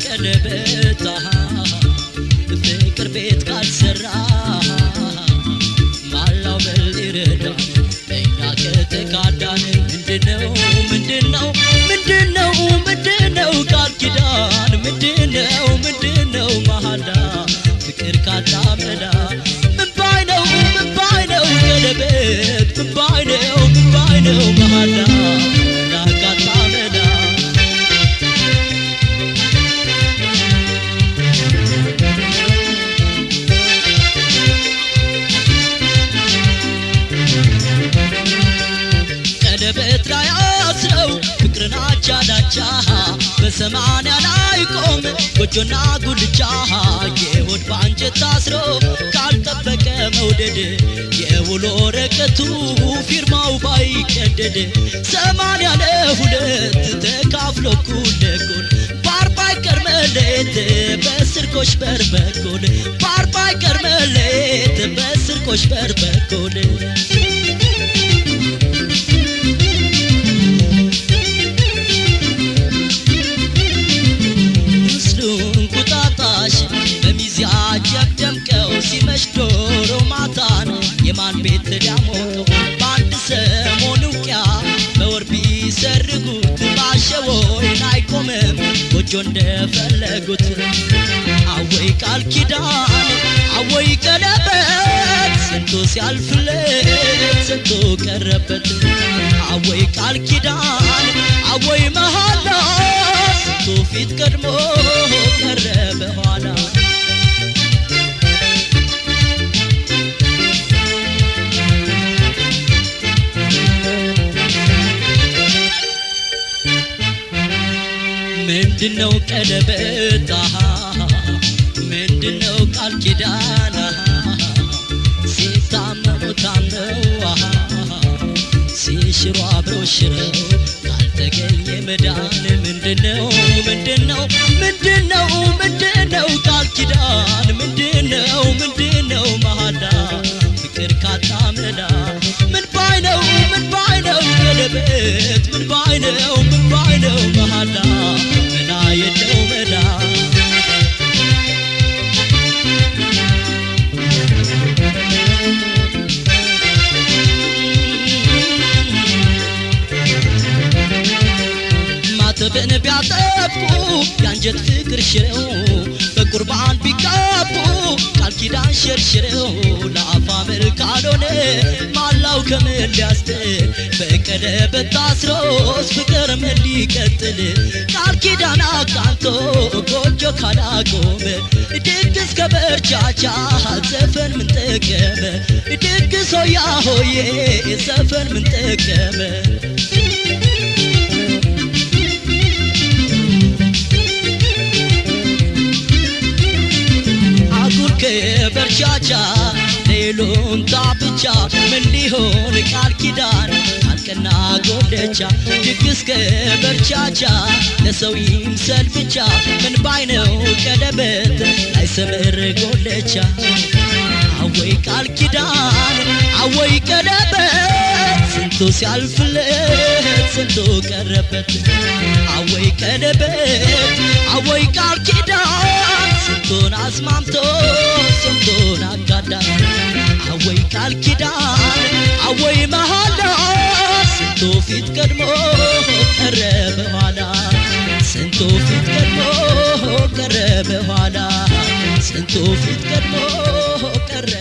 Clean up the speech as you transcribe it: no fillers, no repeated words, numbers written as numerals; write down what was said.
ቀለበት ፍቅር ቤት ካልሰራ ማላው በል ይረዳን እኛ ከተካዳን ምንድነው ምንድነው ምንድነው ምንድነው ቃል ኪዳን ምንድነው መሃላ ፍቅር ካጣመዳ ምን ባይነው ቀለበት ምን ባይነው መሃላ ካጣመዳ ቀለበት ላይ አስረው ፍቅርን አቻላቻ በሰማንያ ላይ ቆም ጎጆና ጉልቻ የሆድ ባንጀት ታስሮ ካልጠበቀ መውደድ የውሎ ወረቀቱ ፊርማው ባይቀደድ 82 ተካፍሎ እኩል ለእኩል በአርባ ይቀር መለየት በስርቆሽ በር በኩል በአርባ ይቀር መለየት በስርቆሽ በር በኩል ደምቀው ሲመሽ ዶሮ ማታን የማን ቤት ሊያሞቀው በአንድ ሰሞን ውቂያ በወር ቢሰርጉት ባሸወይን አይቆምም ጎጆ እንደፈለጉት አወይ ቃል ኪዳን አወይ ቀለበት ስንቱ ሲያልፍለት ስንቱ ቀረበት አወይ ቃል ኪዳን አወይ መሃላ ስንቱ ፊት ቀድሞ ቀረ በኋላ ምንድነው ቀለበት ምንድነው ቃል ኪዳን ሲታመሙ ታመው ሲሽሩ አብረው ሽረው ካልተገኘ መዳን ምንድነው ቃል ኪዳን ምንድነው መሃላ ፍቅር ካጣመዳ ምን ባይነው ቀለበት ምን ባይነው መሃላ መላ የለው መላ ማተብን ቢያጠብቁ ያንጀት ፍቅር ሽረው በቁርባን ቢጋቡ ቃል ኪዳን ሸርሽረው ለአፋ ምር ካልሆነ ማላው ከምን ሊያስጥል በቀለበት ታስሮስ ፍቅር ምን ሊቀጥል ቃል ኪዳን አቃንቶ ጎጆ ካላቆመ ድግስ ከበርቻቻ ዘፈን ምን ጠቀመ ድግስ ሆያ ሆዬ ዘፈን ምን ጠቀመ በርቻቻ ሌሎን ታብቻ ምን ሊሆን ቃል ኪዳን አልቀና ጎደቻ ድግስ ከበርቻቻ ለሰው ይምሰል ብቻ ምን ባይነው ቀለበት አይሰምር ጎደቻ አወይ ቃል ኪዳን አወይ ቀለበት ስንቱ ሲያልፍለት ስንቱ ቀረበት አወይ ቀለበት አወይ ቃል ኪዳን ስንቱን አስማምቶ ስንቱን አጋዳ አወይ ቃል ኪዳን አወይ መሃላ ስንቱ ፊት ቀድሞ ቀረ በኋላ ስንቱ ፊት ቀድሞ ቀረ በኋላ ስንቱ ፊት ቀድሞ ቀረ